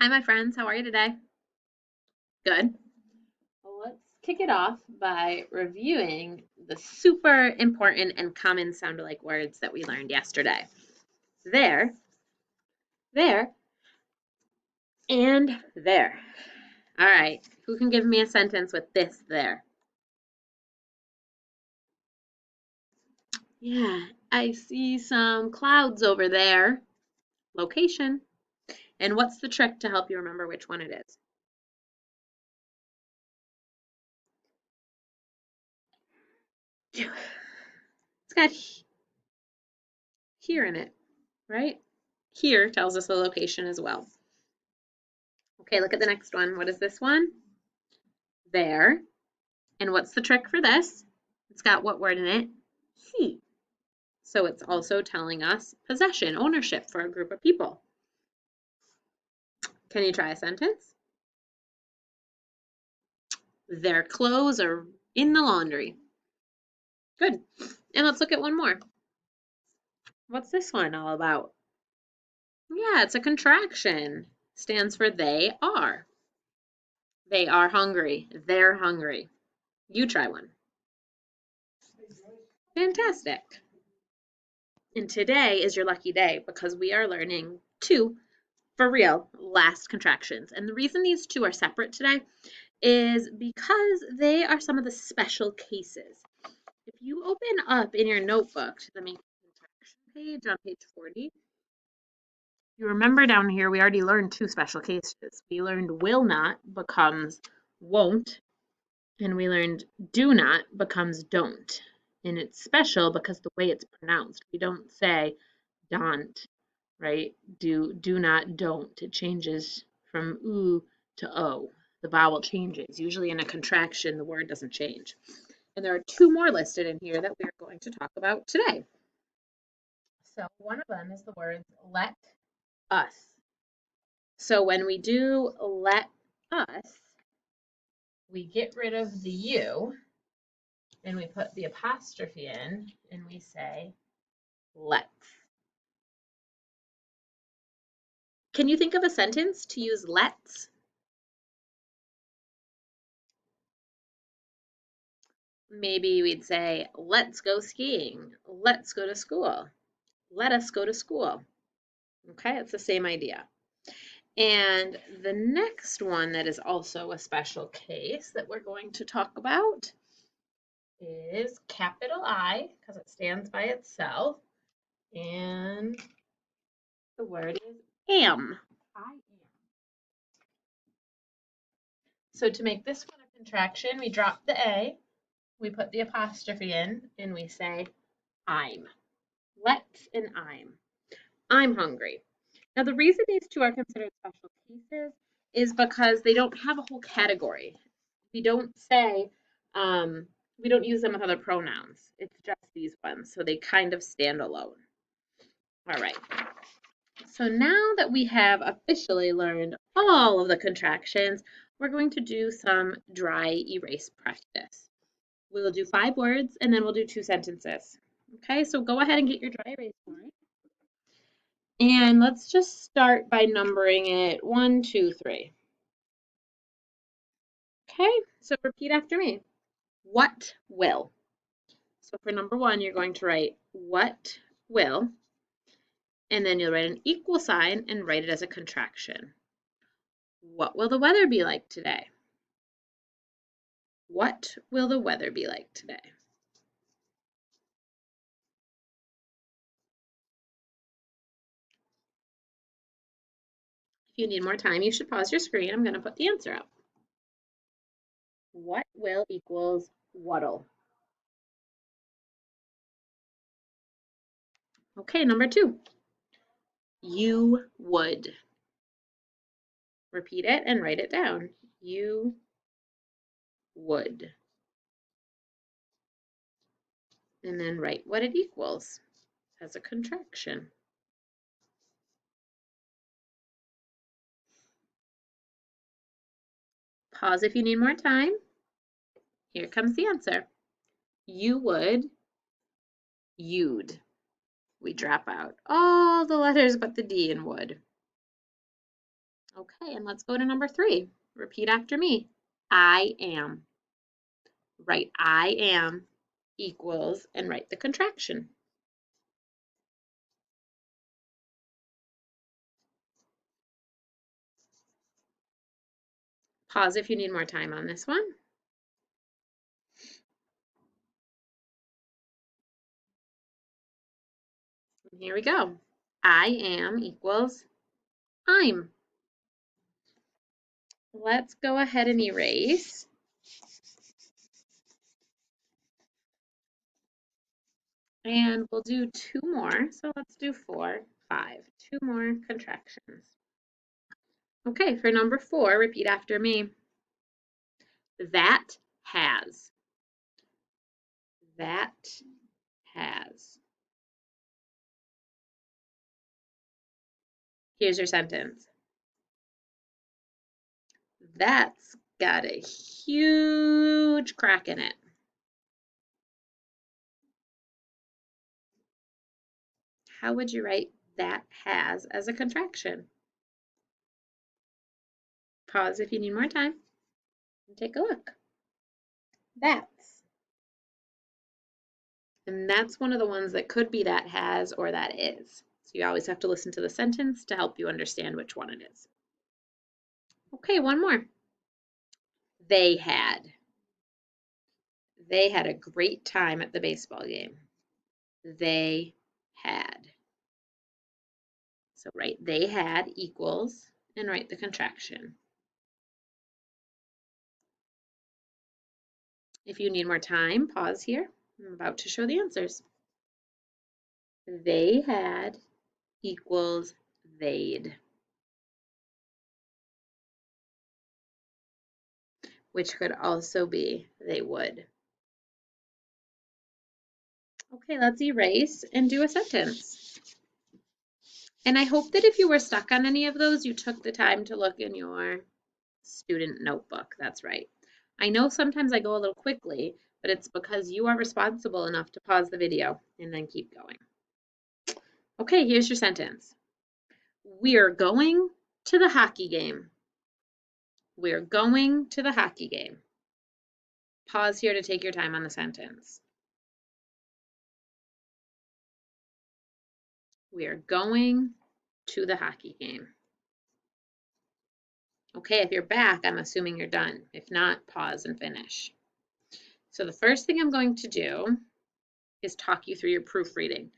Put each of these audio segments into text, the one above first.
Hi, my friends. How are you today? Good. Well, let's kick it off by reviewing the super important and common sound-alike words that we learned yesterday. There, there, and there. All right. Who can give me a sentence with this there? Yeah, I see some clouds over there. Location. And what's the trick to help you remember which one it is? It's got here in it, right? Here tells us the location as well. Okay, look at the next one. What is this one? There. And what's the trick for this? It's got what word in it? He. So it's also telling us possession, ownership for a group of people. Can you try a sentence? Their clothes are in the laundry. Good. And let's look at one more. What's this one all about? Yeah, it's a contraction. Stands for they are. They are hungry. They're hungry. You try one. Fantastic. And today is your lucky day because we are learning two, for real, last contractions. And the reason these two are separate today is because they are some of the special cases. If you open up in your notebook to the main contraction page on page 40, you remember down here we already learned two special cases. We learned will not becomes won't, and we learned do not becomes don't. And it's special because the way it's pronounced. We don't say don't, right? Do not, don't. It changes from oo to o. The vowel changes. Usually in a contraction, the word doesn't change. And there are two more listed in here that we are going to talk about today. So one of them is the words let us. So when we do let us, we get rid of the you and we put the apostrophe in and we say let's. Can you think of a sentence to use let's? Maybe we'd say, let's go skiing. Let's go to school. Let us go to school. Okay, it's the same idea. And the next one that is also a special case that we're going to talk about is capital I, because it stands by itself. And the word is am. I am. So to make this one a contraction, we drop the A, we put the apostrophe in, and we say I'm. Let's and I'm hungry. Now, the reason these two are considered special cases is because they don't have a whole category. We don't say, we don't use them with other pronouns. It's just these ones, so they kind of stand alone. All right. So now that we have officially learned all of the contractions, we're going to do some dry erase practice. We'll do 5 words and then we'll do 2 sentences. Okay, so go ahead and get your dry erase board. And let's just start by numbering it 1, 2, 3. Okay, so repeat after me. What will? So for number 1, you're going to write what will, and then you'll write an equal sign and write it as a contraction. What will the weather be like today? What will the weather be like today? If you need more time, you should pause your screen. I'm going to put the answer up. What will equals what'll. Okay, number 2. You would. Repeat it and write it down. You would. And then write what it equals as a contraction. Pause if you need more time. Here comes the answer. You would, you'd. We drop out all the letters but the D in would. Okay, and let's go to number 3. Repeat after me. I am. Write I am equals and write the contraction. Pause if you need more time on this one. And here we go. I am equals I'm. Let's go ahead and erase. And we'll do 2 more. So let's do 4, 5. 2 more contractions. Okay, for number 4, repeat after me. That has. That has. Here's your sentence. That's got a huge crack in it. How would you write that has as a contraction? Pause if you need more time and take a look. That's. And that's one of the ones that could be that has or that is. So you always have to listen to the sentence to help you understand which one it is. Okay, one more. They had. They had a great time at the baseball game. They had. So write they had equals and write the contraction. If you need more time, pause here. I'm about to show the answers. They had equals they'd, which could also be they would. Okay, let's erase and do a sentence. And I hope that if you were stuck on any of those, you took the time to look in your student notebook. That's right. I know sometimes I go a little quickly, but it's because you are responsible enough to pause the video and then keep going. Okay, here's your sentence. We're going to the hockey game. We're going to the hockey game. Pause here to take your time on the sentence. We're going to the hockey game. Okay, if you're back, I'm assuming you're done. If not, pause and finish. So the first thing I'm going to do is talk you through your proofreading.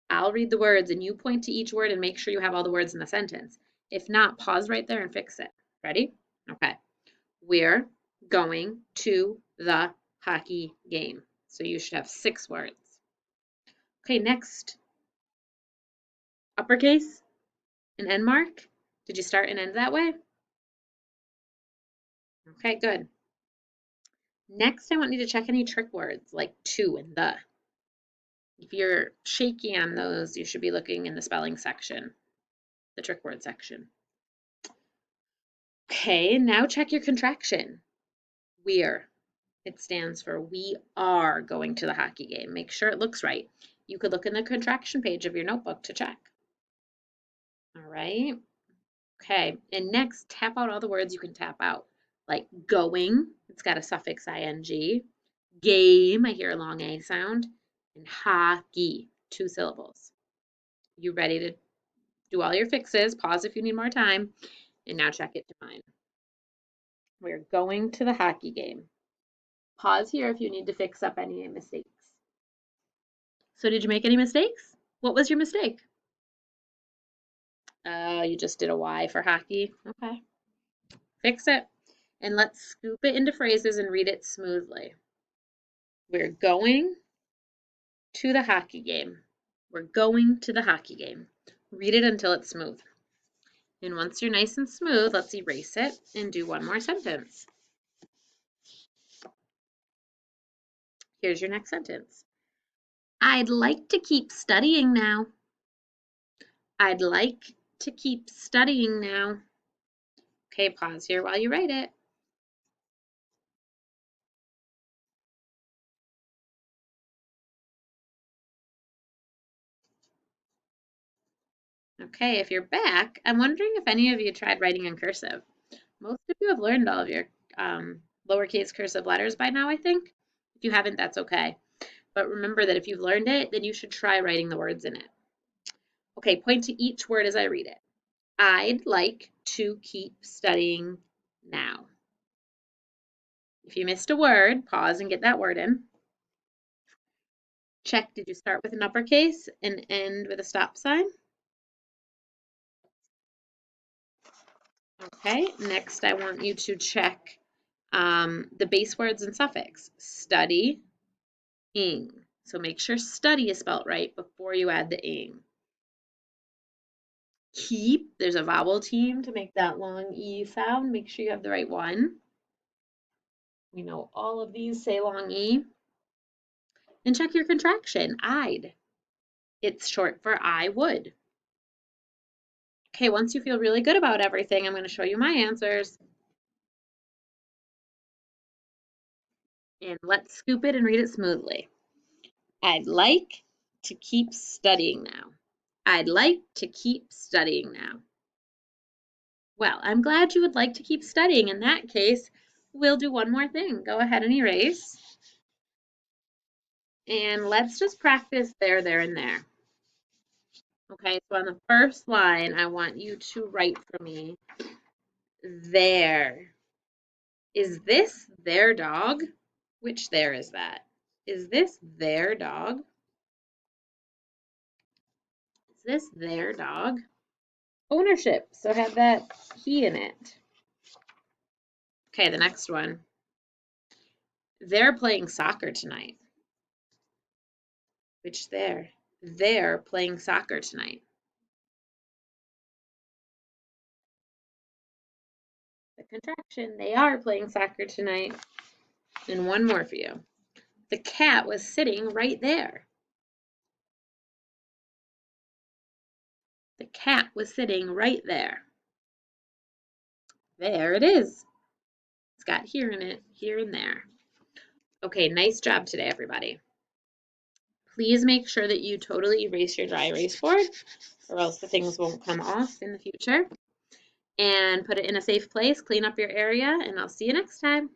I'll read the words and you point to each word and make sure you have all the words in the sentence. If not, pause right there and fix it. Ready? Okay. We're going to the hockey game. So you should have 6 words. Okay, next. Uppercase, an end mark. Did you start and end that way? Okay, good. Next, I want you to check any trick words like to and the. If you're shaky on those, you should be looking in the spelling section, the trick word section. Okay, now check your contraction. We're. It stands for we are going to the hockey game. Make sure it looks right. You could look in the contraction page of your notebook to check. All right. Okay, and next, tap out all the words you can tap out, like going, it's got a suffix ing, game, I hear a long A sound, and hockey, 2 syllables. You ready to do all your fixes? Pause if you need more time, and now check it to mine. We're going to the hockey game. Pause here if you need to fix up any mistakes. So did you make any mistakes? What was your mistake? You just did a Y for hockey. Okay. Fix it. And let's scoop it into phrases and read it smoothly. We're going to the hockey game. We're going to the hockey game. Read it until it's smooth. And once you're nice and smooth, let's erase it and do one more sentence. Here's your next sentence. I'd like to keep studying now. I'd like to keep studying now. Okay, pause here while you write it. Okay, if you're back, I'm wondering if any of you tried writing in cursive. Most of you have learned all of your lowercase cursive letters by now, I think. If you haven't, that's okay. But remember that if you've learned it, then you should try writing the words in it. Okay, point to each word as I read it. I'd like to keep studying now. If you missed a word, pause and get that word in. Check, did you start with an uppercase and end with a stop sign? Okay, next I want you to check the base words and suffix. Study, ing. So make sure study is spelled right before you add the ing. Keep, there's a vowel team to make that long E sound. Make sure you have the right one. We know all of these say long E. And check your contraction, I'd. It's short for I would. Okay, once you feel really good about everything, I'm going to show you my answers. And let's scoop it and read it smoothly. I'd like to keep studying now. I'd like to keep studying now. Well, I'm glad you would like to keep studying. In that case, we'll do one more thing. Go ahead and erase. And let's just practice there, there, and there. Okay, so on the first line, I want you to write for me, there. Is this their dog? Which there is that? Is this their dog? Is this their dog? Ownership, so have that he in it. Okay, the next one. They're playing soccer tonight. Which there? They're playing soccer tonight. The contraction, they are playing soccer tonight. And one more for you. The cat was sitting right there. The cat was sitting right there. There it is. It's got here in it, here and there. Okay, nice job today, everybody. Please make sure that you totally erase your dry erase board, or else the things won't come off in the future. And put it in a safe place, clean up your area, and I'll see you next time.